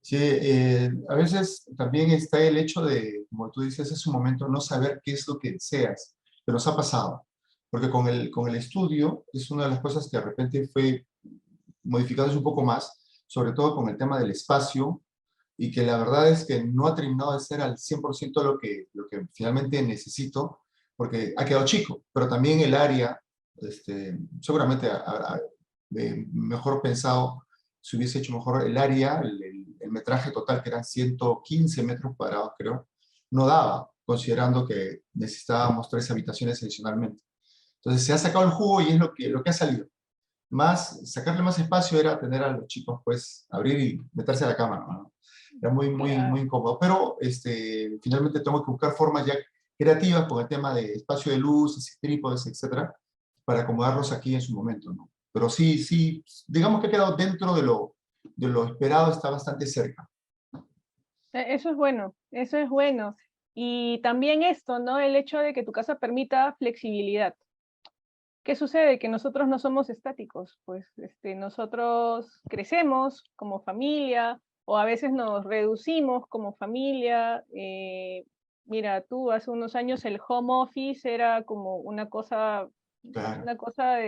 Sí, a veces también está el hecho de, como tú dices, es un momento no saber qué es lo que deseas, pero nos ha pasado. Porque con el estudio es una de las cosas que de repente fue modificándose un poco más, sobre todo con el tema del espacio, y que la verdad es que no ha terminado de ser al 100% lo que finalmente necesito, porque ha quedado chico, pero también el área, seguramente mejor pensado, si hubiese hecho mejor el área, el metraje total, que eran 115 metros cuadrados, creo, no daba, considerando que necesitábamos 3 habitaciones adicionalmente. Entonces se ha sacado el jugo y es lo que ha salido. Sacarle más espacio era tener a los chicos, pues, abrir y meterse a la cama, ¿no? Era muy, muy, muy Claro. incómodo. Pero finalmente tengo que buscar formas ya creativas con el tema de espacio de luz, trípodes, etcétera, para acomodarlos aquí en su momento, ¿no? Pero sí, sí, digamos que ha quedado dentro de lo esperado, está bastante cerca. Eso es bueno, eso es bueno. Y también esto, ¿no? El hecho de que tu casa permita flexibilidad. ¿Qué sucede? Que nosotros no somos estáticos, pues nosotros crecemos como familia o a veces nos reducimos como familia. Mira, tú hace unos años el home office era como Claro, una cosa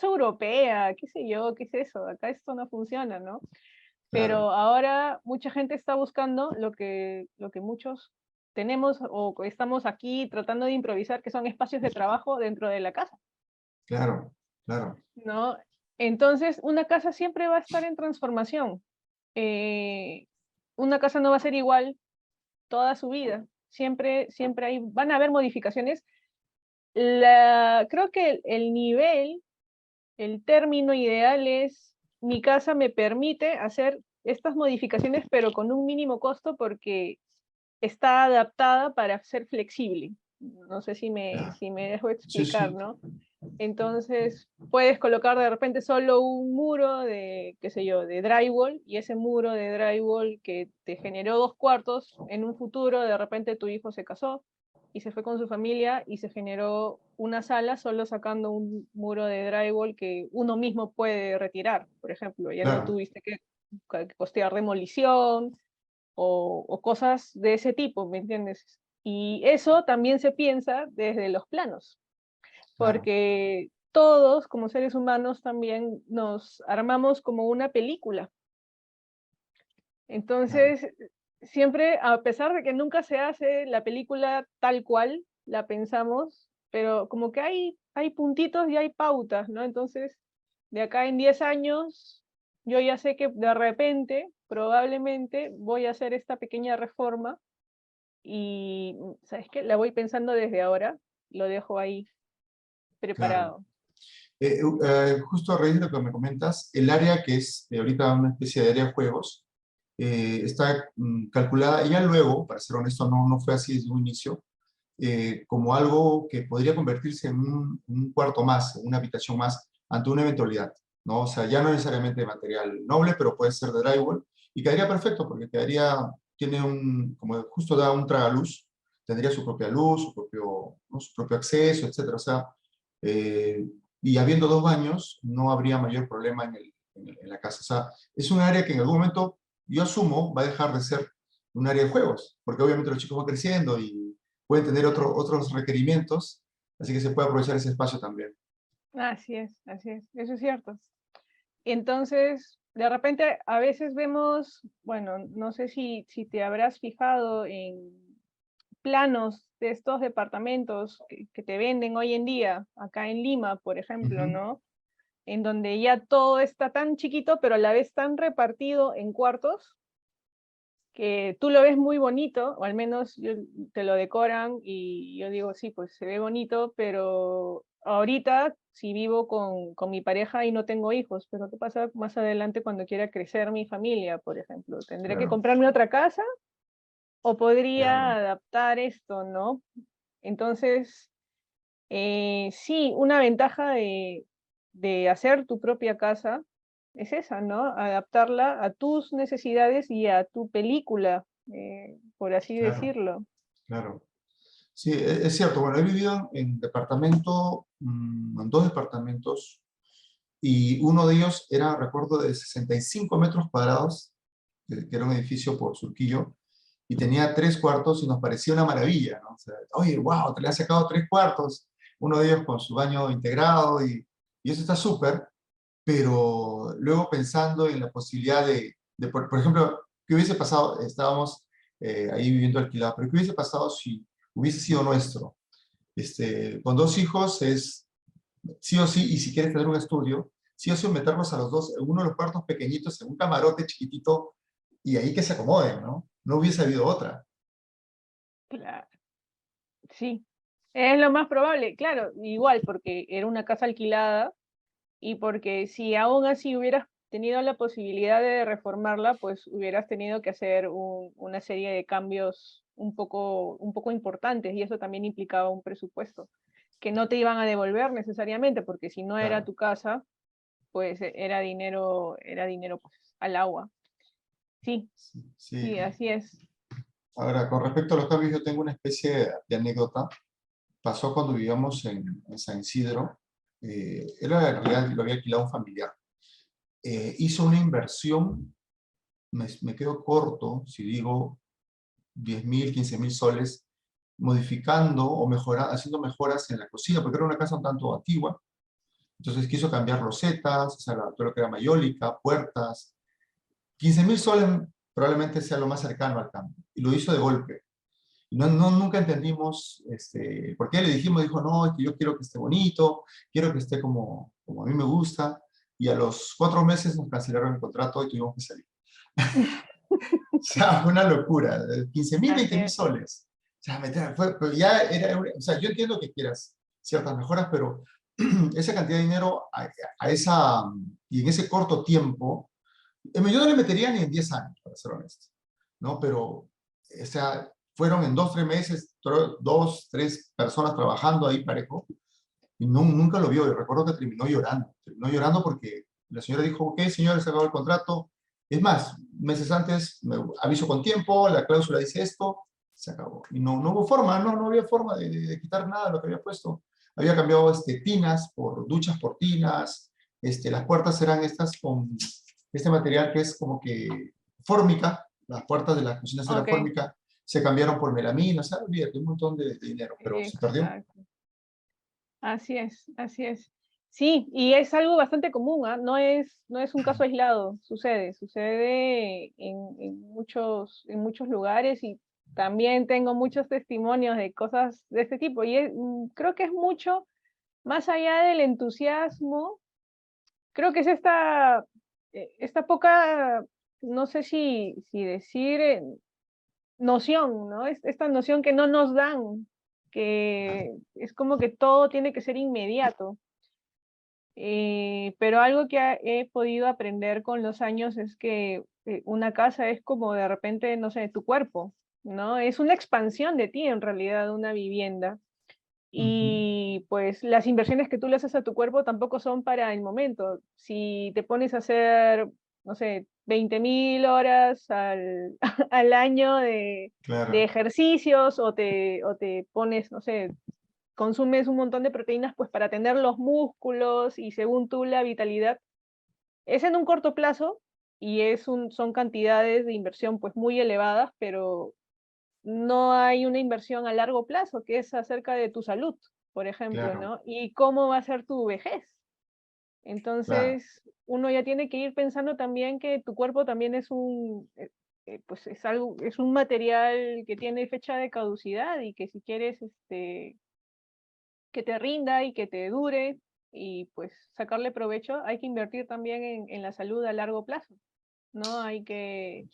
europea, qué sé yo, qué es eso, acá esto no funciona, ¿no? claro, Pero ahora mucha gente está buscando lo que muchos tenemos o estamos aquí tratando de improvisar, que son espacios de trabajo dentro de la casa. claro, claro, ¿No? Entonces, una casa siempre va a estar en transformación. Eh, una casa no va a ser igual toda su vida. Siempre van a haber modificaciones. Creo que el nivel, el término ideal es, mi casa me permite hacer estas modificaciones, pero con un mínimo costo porque está adaptada para ser flexible. No sé si me, ya. si me dejo Sí, explicar, sí, ¿no? Entonces, puedes colocar de repente solo un muro de, qué sé yo, de drywall, y ese muro de drywall que te generó 2 cuartos, en un futuro de repente tu hijo se casó y se fue con su familia y se generó una sala solo sacando un muro de drywall que uno mismo puede retirar, por ejemplo. Ya no claro, tuviste que costear demolición o cosas de ese tipo, ¿me entiendes? Y eso también se piensa desde los planos, claro, porque todos como seres humanos también nos armamos como una película. claro, Entonces, siempre, a pesar de que nunca se hace la película tal cual la pensamos, pero como que hay puntitos y hay pautas, ¿no? Entonces, de acá en 10 años, yo ya sé que de repente, probablemente, voy a hacer esta pequeña reforma y, ¿sabes qué? La voy pensando desde ahora, lo dejo ahí claro. preparado. Justo a raíz de lo que me comentas, el área que es ahorita una especie de área de juegos, está calculada, y ya luego, para ser honesto, no fue así desde un inicio, como algo que podría convertirse en un cuarto más, una habitación más, ante una eventualidad, ¿no? O sea, ya no necesariamente de material noble, pero puede ser de drywall, y quedaría perfecto, porque tiene como justo da un tragaluz, tendría su propia luz, su propio acceso, etcétera. O sea, eh, y habiendo 2 baños, no habría mayor problema en la casa. O sea, es un área que en algún momento, yo asumo, va a dejar de ser un área de juegos, porque obviamente los chicos van creciendo y pueden tener otros requerimientos, así que se puede aprovechar ese espacio también. Así es, eso es cierto. Entonces, de repente a veces vemos, bueno, no sé si te habrás fijado en planos de estos departamentos que te venden hoy en día, acá en Lima, por ejemplo, Ujú, ¿no? En donde ya todo está tan chiquito, pero a la vez tan repartido en cuartos, que tú lo ves muy bonito, o al menos te lo decoran y yo digo, sí, pues se ve bonito, pero ahorita si vivo con mi pareja y no tengo hijos, pero ¿qué pasa más adelante cuando quiera crecer mi familia, por ejemplo? ¿Tendré que claro, comprarme otra casa o podría claro, adaptar esto, no? Entonces, sí, una ventaja de hacer tu propia casa es esa, ¿no? Adaptarla a tus necesidades y a tu película, por así claro, decirlo. claro. Sí, es cierto. Bueno, he vivido en departamento, en 2 departamentos, y uno de ellos era, recuerdo, de 65 metros cuadrados, que era un edificio por Surquillo, y tenía 3 cuartos y nos parecía una maravilla, ¿no? O sea, oye, wow, te le has sacado 3 cuartos, uno de ellos con su baño integrado, y eso está súper, pero luego pensando en la posibilidad por ejemplo, ¿qué hubiese pasado? Estábamos ahí viviendo alquilado, pero ¿qué hubiese pasado si hubiese sido nuestro? Con 2 hijos es sí o sí, y si quieres tener un estudio, sí o sí meterlos a los dos en uno de los cuartos pequeñitos, en un camarote chiquitito, y ahí que se acomoden, ¿no? No hubiese habido otra. Claro, sí. Es lo más probable, claro, igual, porque era una casa alquilada y porque si aún así hubieras tenido la posibilidad de reformarla, pues hubieras tenido que hacer una serie de cambios un poco importantes y eso también implicaba un presupuesto que no te iban a devolver necesariamente, porque si no era Claro, tu casa, pues era dinero pues, al agua. Sí, sí, sí. sí, así es. Ahora, con respecto a los cambios, yo tengo una especie de anécdota. Pasó cuando vivíamos en San Isidro. Era en realidad lo había alquilado un familiar. Hizo una inversión, me quedo corto si digo 10.000, 15.000 soles, modificando o haciendo mejoras en la cocina, porque era una casa un tanto antigua. Entonces quiso cambiar losetas, o sea, todo lo que era mayólica, puertas. 15.000 soles probablemente sea lo más cercano al cambio. Y lo hizo de golpe. Nunca entendimos por qué le dijimos, dijo, no, es que yo quiero que esté bonito, quiero que esté como a mí me gusta. Y a los 4 meses nos cancelaron el contrato y tuvimos que salir. O sea, fue una locura. 15.000, Así 20.000 es. soles. O sea, pero ya era, o sea, yo entiendo que quieras ciertas mejoras, pero esa cantidad de dinero y en ese corto tiempo, yo no le metería ni en 10 años, para ser honesto, ¿no? Pero, o sea, fueron en 2, 3 meses, 2, 3 personas trabajando ahí parejo, y nunca lo vio. Y recuerdo que terminó llorando porque la señora dijo, ok, señor, se acabó el contrato. Es más, meses antes me aviso con tiempo, la cláusula dice esto, se acabó. Y no hubo forma, no había forma de quitar nada de lo que había puesto. Había cambiado tinas por duchas por tinas, las puertas eran estas con este material que es como que fórmica, las puertas de las cocinas eran Ok, fórmica, se cambiaron por melamina, o sea, olvídate, un montón de dinero, pero se perdió. exacto. Así es, así es. Sí, y es algo bastante común, ¿ah? No es un caso aislado, sucede en muchos lugares y también tengo muchos testimonios de cosas de este tipo. Creo que es mucho más allá del entusiasmo, creo que es esta poca, no sé si decir noción, ¿no? Esta noción que no nos dan, que es como que todo tiene que ser inmediato. Pero algo que he podido aprender con los años es que una casa es como de repente, no sé, tu cuerpo, ¿no? Es una expansión de ti en realidad, una vivienda. Ujú. Y pues las inversiones que tú le haces a tu cuerpo tampoco son para el momento. Si te pones a hacer, no sé, 20.000 horas al año de Claro, ejercicios o te pones, no sé, consumes un montón de proteínas pues para tener los músculos y según tú la vitalidad, es en un corto plazo y son cantidades de inversión pues muy elevadas, pero no hay una inversión a largo plazo, que es acerca de tu salud, por ejemplo, claro, ¿no? Y cómo va a ser tu vejez. claro. Entonces, uno ya tiene que ir pensando también que tu cuerpo también es pues es algo, es un material que tiene fecha de caducidad y que si quieres que te rinda y que te dure y pues sacarle provecho, hay que invertir también en la salud a largo plazo, ¿no? Hay que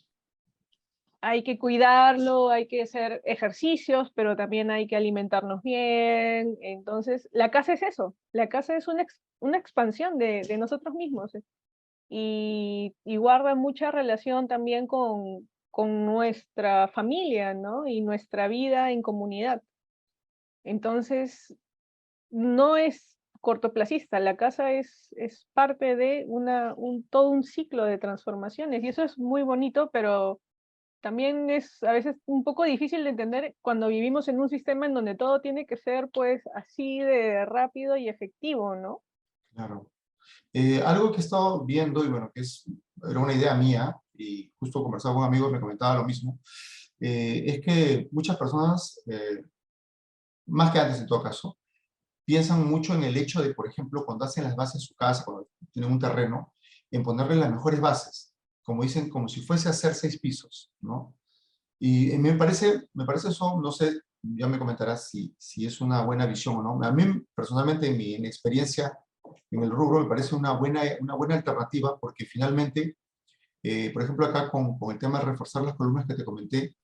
cuidarlo, hay que hacer ejercicios, pero también hay que alimentarnos bien. Entonces, la casa es eso, la casa es una expansión de nosotros mismos y guarda mucha relación también con nuestra familia, ¿no? Y nuestra vida en comunidad. Entonces, no es cortoplacista, la casa es parte de todo un ciclo de transformaciones y eso es muy bonito, pero también es a veces un poco difícil de entender cuando vivimos en un sistema en donde todo tiene que ser pues así de rápido y efectivo, ¿no? Claro. Algo que he estado viendo, y bueno, era una idea mía, y justo conversaba con un amigo y me comentaba lo mismo, es que muchas personas, más que antes en todo caso, piensan mucho en el hecho de, por ejemplo, cuando hacen las bases de su casa, cuando tienen un terreno, en ponerle las mejores bases, como dicen, como si fuese a hacer 6 pisos, ¿no? Y me parece eso, no sé, ya me comentarás si es una buena visión o no. A mí, personalmente, en mi experiencia en el rubro, me parece una buena alternativa, porque finalmente, por ejemplo, acá con el tema de reforzar las columnas que te comenté,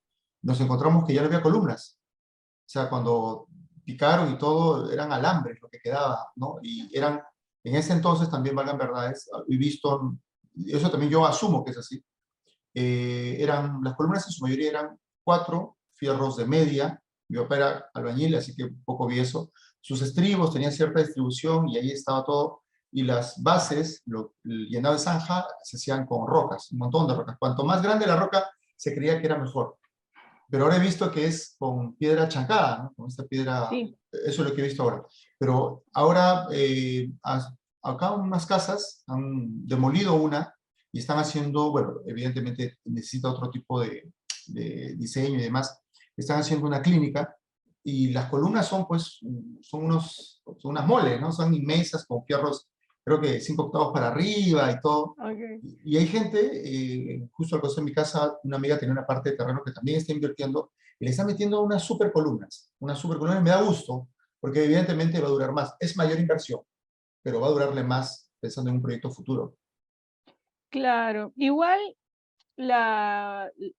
nos encontramos que ya no había columnas. O sea, cuando picaron y todo, eran alambres lo que quedaba, ¿no? Y eran, en ese entonces también, valgan verdades, he visto, eso también yo asumo que es así, las columnas en su mayoría eran 4 fierros de media. Mi papá era albañil, así que un poco vi eso. Sus estribos tenían cierta distribución y ahí estaba todo. Y las bases, el llenado de zanja, se hacían con rocas, un montón de rocas. Cuanto más grande la roca, se creía que era mejor. Pero ahora he visto que es con piedra chancada, ¿no? Con esta piedra, Sí. eso es lo que he visto ahora. Pero ahora, acá unas casas han demolido una y están haciendo, bueno, evidentemente necesita otro tipo de diseño y demás, están haciendo una clínica y las columnas son, pues, son unas moles, ¿no? Son inmensas con fierros, creo que 5 octavos para arriba y todo. Okay. Y hay gente, justo al costado de mi casa, una amiga tenía una parte de terreno que también está invirtiendo y le está metiendo unas super columnas, me da gusto, porque evidentemente va a durar más. Es mayor inversión, pero va a durarle más pensando en un proyecto futuro. Claro, igual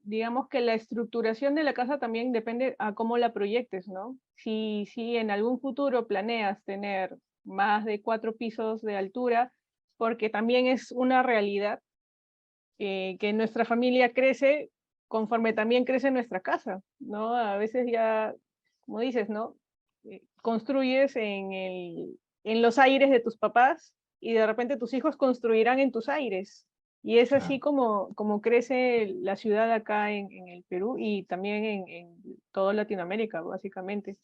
digamos que la estructuración de la casa también depende a cómo la proyectes, ¿no? Si en algún futuro planeas tener más de 4 pisos de altura, porque también es una realidad que nuestra familia crece conforme también crece nuestra casa, ¿no? A veces ya, como dices, ¿no? Construyes en los aires de tus papás y de repente tus hijos construirán en tus aires. Y es así Claro, como crece la ciudad acá en el Perú y también en toda Latinoamérica, básicamente.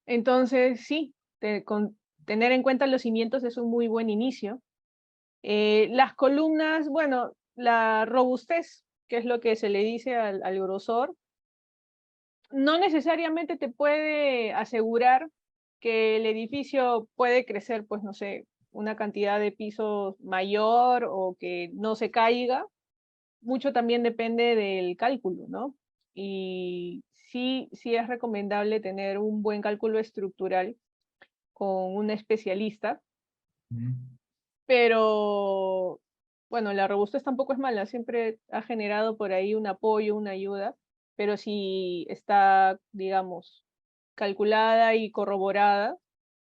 Entonces, sí, tener en cuenta los cimientos es un muy buen inicio. Las columnas, bueno, la robustez, que es lo que se le dice al grosor, no necesariamente te puede asegurar que el edificio puede crecer, pues no sé, una cantidad de pisos mayor o que no se caiga. Mucho también depende del cálculo, ¿no? Y sí es recomendable tener un buen cálculo estructural con un especialista, ujú, pero bueno, la robustez tampoco es mala, siempre ha generado por ahí un apoyo, una ayuda, pero si está, digamos, calculada y corroborada,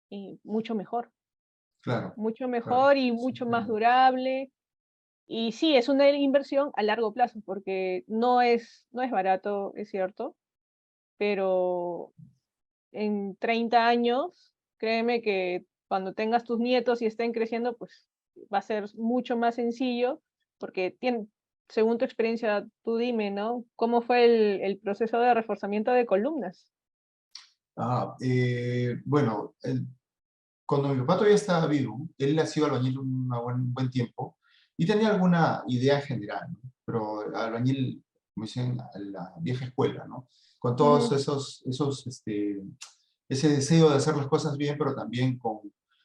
y claro, mucho claro. mejor y Sí, mucho más entiendo. durable. Y sí, es una inversión a largo plazo, porque no es barato, es cierto, pero en 30 años, créeme que cuando tengas tus nietos y estén creciendo, pues va a ser mucho más sencillo, porque según tu experiencia, tú dime, ¿no? ¿Cómo fue el proceso de reforzamiento de columnas? Bueno, cuando mi papá todavía estaba vivo, él ha sido albañil un buen tiempo y tenía alguna idea general, ¿no? Pero albañil, como dicen, a la vieja escuela, ¿no? Con todos Ujú. ese deseo de hacer las cosas bien, pero también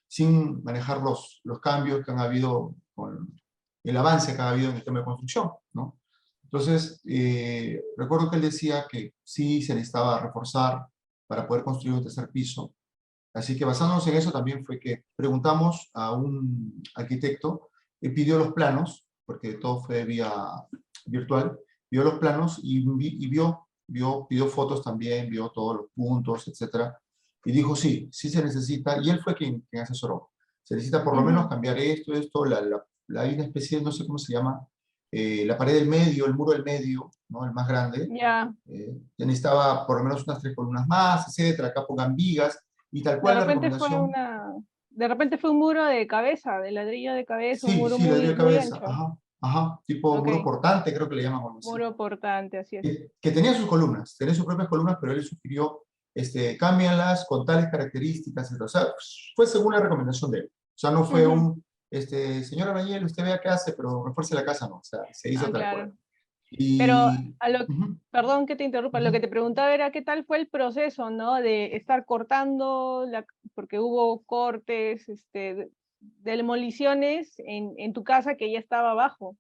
sin manejar los cambios que han habido, con el avance que ha habido en el tema de construcción, ¿no? Entonces, recuerdo que él decía que sí se necesitaba reforzar para poder construir un tercer piso. Así que basándonos en eso también fue que preguntamos a un arquitecto que pidió los planos, porque todo fue vía virtual, vio los planos y pidió fotos también, vio todos los puntos, etcétera, y dijo sí se necesita, y él fue quien asesoró. Se necesita por lo menos Ujú. cambiar esto, hay una especie, no sé cómo se llama, la pared del medio, el muro del medio, ¿no? El más grande, Ya, necesitaba por lo menos unas 3 columnas más, etcétera, acá pongan vigas, y tal de cual la repente fue recomendación, de repente fue un muro de cabeza, de ladrillo de cabeza, un sí, muro sí, ladrillo muy, de muy cabeza, ancho. ajá, ajá, tipo Ok, muro portante, creo que le llaman algo así, muro portante, así es. que tenía sus columnas, tenía sus propias columnas, pero él sugirió, cámbianlas con tales características, o sea, fue según la recomendación de él, o sea, no fue Ujú. señora Nayel, usted vea qué hace, pero refuerce la casa, no, o sea, se hizo Ah, tal cual. claro. Pero Y, a lo, ujú, perdón que te interrumpa, lo ujú. que te preguntaba era qué tal fue el proceso, ¿no? De estar cortando, porque hubo cortes, de demoliciones en tu casa que ya estaba abajo.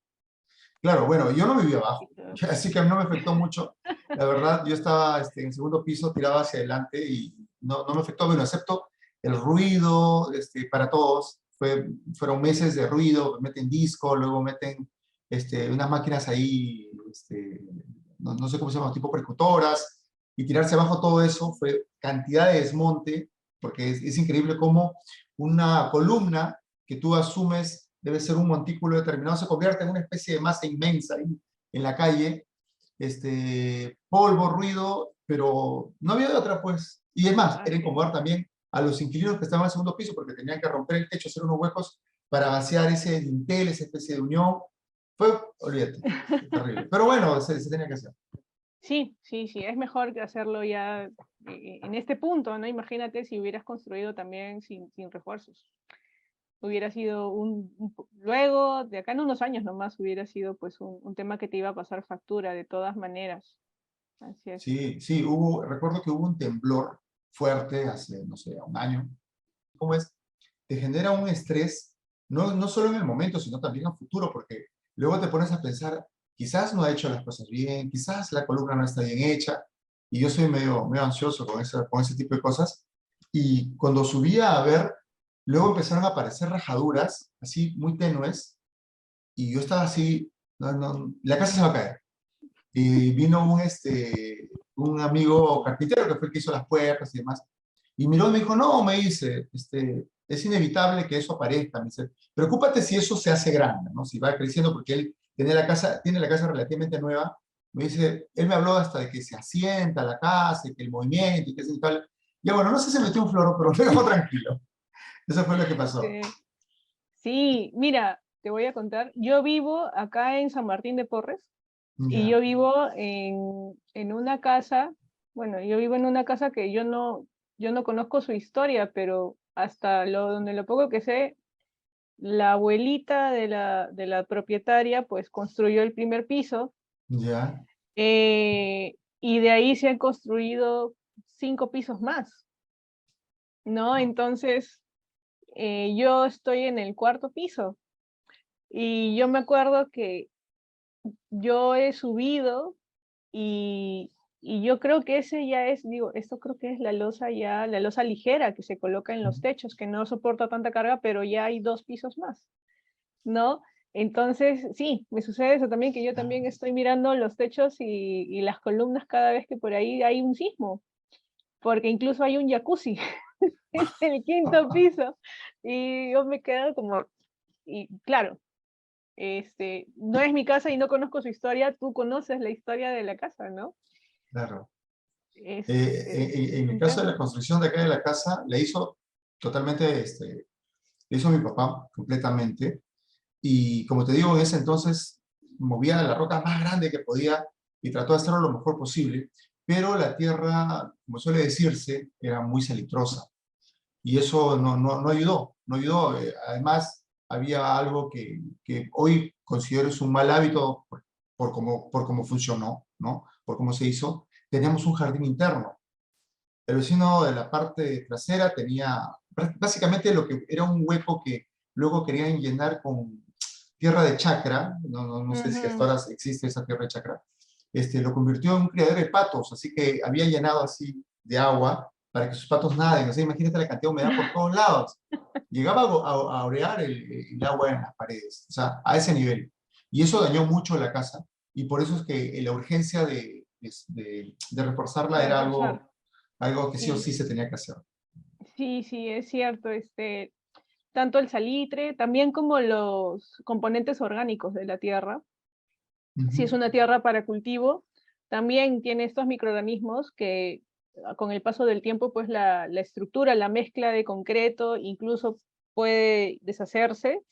Claro, bueno, yo no vivía abajo, así que no me afectó mucho. La verdad, yo estaba en el segundo piso, tirado hacia adelante y no me afectó, bueno, excepto el ruido, para todos. Fueron meses de ruido, meten disco, luego meten unas máquinas ahí, no sé cómo se llaman, tipo percutoras, y tirarse abajo todo eso fue cantidad de desmonte, porque es increíble cómo una columna que tú asumes debe ser un montículo determinado, se convierte en una especie de masa inmensa ahí en la calle, polvo, ruido, pero no había de otra, pues. Y es más, era Así es. incomodar también a los inquilinos que estaban en el segundo piso porque tenían que romper el techo, hacer unos huecos para vaciar ese dintel, esa especie de unión. Fue, olvídate, terrible. Pero bueno, se tenía que hacer. Sí, sí, sí, es mejor que hacerlo ya en este punto, ¿no? Imagínate si hubieras construido también sin refuerzos. Hubiera sido luego, de acá en unos años nomás, hubiera sido pues un tema que te iba a pasar factura de todas maneras. Así es. Sí, sí, recuerdo que hubo un temblor fuerte hace, no sé, un año. ¿Cómo es? Te genera un estrés, no solo en el momento, sino también a futuro, porque luego te pones a pensar, quizás no ha hecho las cosas bien, quizás la columna no está bien hecha, y yo soy medio ansioso con ese tipo de cosas, y cuando subía a ver, luego empezaron a aparecer rajaduras, así muy tenues, y yo estaba así, la casa se va a caer. Y vino un amigo carpintero que fue el que hizo las puertas y demás, y miró y me dijo, no, me dice, es inevitable que eso aparezca. Me dice, preocúpate si eso se hace grande, ¿no? Si va creciendo, porque él tiene la casa relativamente nueva. Me dice, él me habló hasta de que se asienta la casa y que el movimiento y que y tal. Ya bueno, no sé si se metió un floro, pero me dejó tranquilo. Eso fue lo que pasó. Sí, mira, te voy a contar. Yo vivo acá en San Martín de Porres y Ya, yo vivo en una casa, bueno, yo vivo en una casa que yo no conozco su historia, pero hasta donde lo poco que sé, la abuelita de la propietaria pues construyó el primer piso, ya, y de ahí se han construido 5 pisos más, ¿no? Entonces, yo estoy en el cuarto piso y yo me acuerdo que yo he subido y, y yo creo que ese ya es, digo, esto creo que es la losa ya, la losa ligera que se coloca en los techos, que no soporta tanta carga, pero ya hay 2 pisos más, ¿no? Entonces, sí, me sucede eso también, que yo también estoy mirando los techos y las columnas cada vez que por ahí hay un sismo, porque incluso hay un jacuzzi en el quinto piso y yo me quedo como, y claro, no es mi casa y no conozco su historia, tú conoces la historia de la casa, ¿no? claro. Es En el un caso de tema. la construcción de acá de la casa, le hizo totalmente, le hizo mi papá completamente. Y como te digo, en ese entonces movía la roca más grande que podía y trató de hacerlo lo mejor posible, pero la tierra, como suele decirse, era muy salitrosa y eso no ayudó, no ayudó. Además, había algo que hoy considero es un mal hábito por cómo funcionó, ¿no? Por cómo se hizo. Teníamos un jardín interno. El vecino de la parte trasera tenía básicamente lo que era un hueco que luego querían llenar con tierra de chacra, no sé si hasta Ujú. ahora existe esa tierra de chacra, lo convirtió en un criadero de patos, así que había llenado así de agua para que sus patos naden. O sea, imagínate la cantidad de humedad por todos lados. Llegaba a orear el agua en las paredes, o sea, a ese nivel. Y eso dañó mucho la casa, y por eso es que la urgencia de reforzarla De era reforzar. algo que sí o Sí, sí se tenía que hacer. sí, sí, es cierto. Tanto el salitre, también como los componentes orgánicos de la tierra. Si es Ujú, una tierra para cultivo, también tiene estos microorganismos que con el paso del tiempo, pues la estructura, la mezcla de concreto, incluso puede deshacerse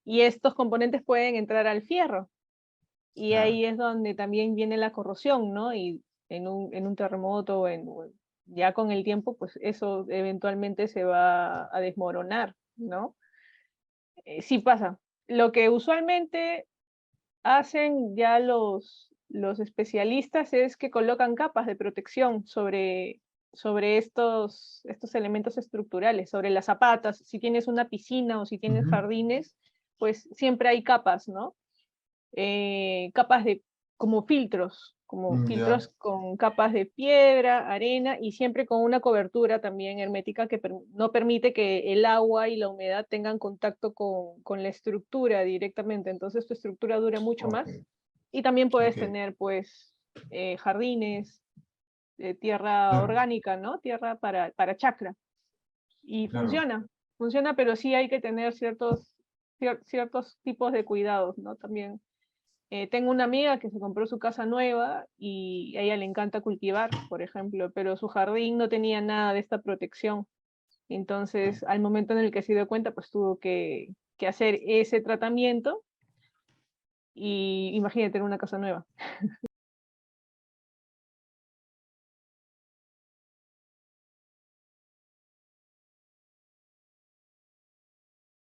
y estos componentes pueden entrar al fierro. Y claro. ahí es donde también viene la corrosión, ¿no? Y en un terremoto, ya con el tiempo, pues eso eventualmente se va a desmoronar, ¿no? Sí pasa. Lo que usualmente hacen ya los especialistas es que colocan capas de protección sobre estos elementos estructurales, sobre las zapatas. Si tienes una piscina o si tienes Ujú. jardines, pues siempre hay capas, ¿no? Capas de, como Ya, filtros con capas de piedra, arena y siempre con una cobertura también hermética que no permite que el agua y la humedad tengan contacto con la estructura directamente. Entonces tu estructura dura mucho ok, más y también puedes ok, tener pues jardines, tierra claro, orgánica, ¿no? Tierra para chacra. Y claro. funciona, pero sí hay que tener ciertos tipos de cuidados, ¿no? También tengo una amiga que se compró su casa nueva y a ella le encanta cultivar, por ejemplo, pero su jardín no tenía nada de esta protección. Entonces, al momento en el que se dio cuenta, pues tuvo que hacer ese tratamiento y imagínate tener una casa nueva.